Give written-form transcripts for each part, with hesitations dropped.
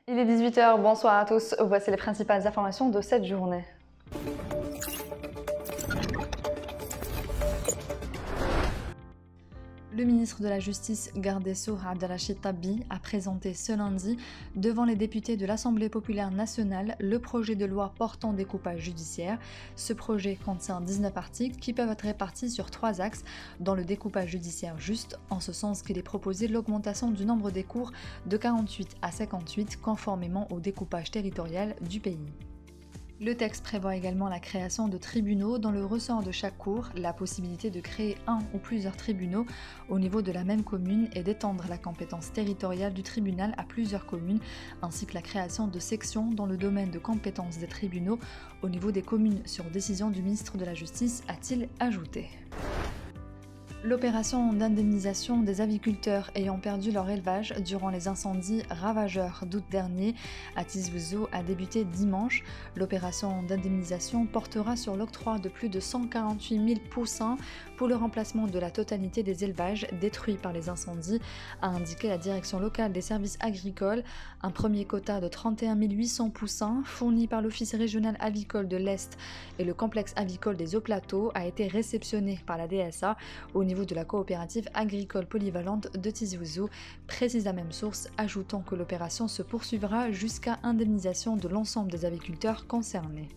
Il est 18 h, bonsoir à tous, voici les principales informations de cette journée. Le ministre de la Justice, garde des Sceaux Abdelrachid Tabi, a présenté ce lundi devant les députés de l'Assemblée populaire nationale le projet de loi portant découpage judiciaire. Ce projet contient 19 articles qui peuvent être répartis sur 3 axes dans le découpage judiciaire juste, en ce sens qu'il est proposé l'augmentation du nombre des cours de 48 à 58 conformément au découpage territorial du pays. Le texte prévoit également la création de tribunaux dans le ressort de chaque cour, la possibilité de créer un ou plusieurs tribunaux au niveau de la même commune et d'étendre la compétence territoriale du tribunal à plusieurs communes, ainsi que la création de sections dans le domaine de compétence des tribunaux au niveau des communes sur décision du ministre de la Justice, a-t-il ajouté. L'opération d'indemnisation des aviculteurs ayant perdu leur élevage durant les incendies ravageurs d'août dernier à Tizi Ouzou a débuté dimanche. L'opération d'indemnisation portera sur l'octroi de plus de 148 000 poussins pour le remplacement de la totalité des élevages détruits par les incendies, a indiqué la direction locale des services agricoles. Un premier quota de 31 800 poussins fourni par l'Office régional avicole de l'Est et le complexe avicole des Hauts-Plateaux a été réceptionné par la DSA au niveau de la coopérative agricole polyvalente de Tizi Ouzou, précise la même source, ajoutant que l'opération se poursuivra jusqu'à indemnisation de l'ensemble des aviculteurs concernés.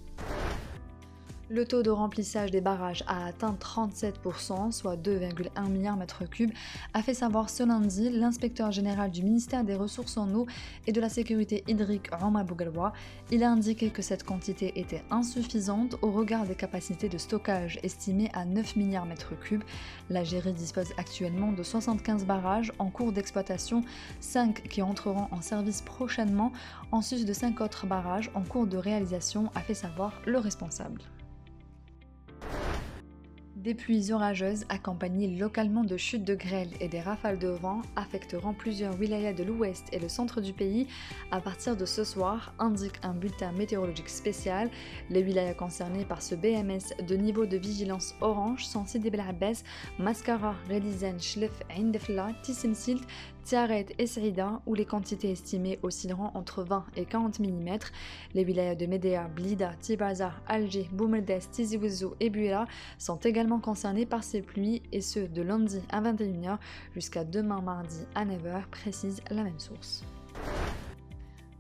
Le taux de remplissage des barrages a atteint 37%, soit 2,1 milliards m3, a fait savoir ce lundi l'inspecteur général du ministère des Ressources en eau et de la sécurité hydrique, Omar Bougalwa. Il a indiqué que cette quantité était insuffisante au regard des capacités de stockage estimées à 9 milliards m3. L'Algérie dispose actuellement de 75 barrages en cours d'exploitation, 5 qui entreront en service prochainement, en sus de 5 autres barrages en cours de réalisation, a fait savoir le responsable. Des pluies orageuses accompagnées localement de chutes de grêle et des rafales de vent affecteront plusieurs wilayas de l'ouest et le centre du pays à partir de ce soir, indique un bulletin météorologique spécial. Les wilayas concernés par ce BMS de niveau de vigilance orange sont Sidi Bel Abbès, Mascara, Redizen, Chlef, Ain Defla, Tissemsilt, Tiaret et Saïda, où les quantités estimées oscilleront entre 20 et 40 mm. Les wilayas de Médéa, Blida, Tibaza, Alger, Boumeldes, Tizi Ouzou et Buela sont également concernés par ces pluies, et ce de lundi à 21 h jusqu'à demain mardi à 9 h, précise la même source.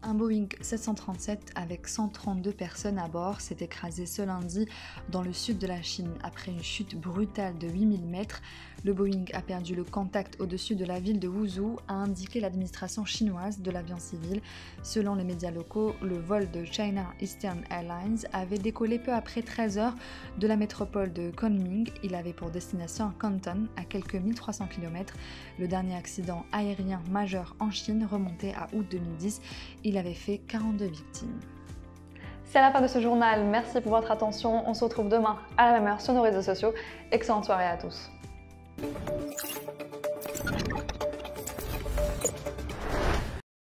Un Boeing 737 avec 132 personnes à bord s'est écrasé ce lundi dans le sud de la Chine après une chute brutale de 8000 mètres. Le Boeing a perdu le contact au-dessus de la ville de Wuzhou, a indiqué l'administration chinoise de l'avion civil. Selon les médias locaux, le vol de China Eastern Airlines avait décollé peu après 13 h de la métropole de Kunming. Il avait pour destination Canton, à quelques 1300 km. Le dernier accident aérien majeur en Chine remontait à août 2010. Il avait fait 42 victimes. C'est la fin de ce journal, merci pour votre attention. On se retrouve demain à la même heure sur nos réseaux sociaux. Excellente soirée à tous.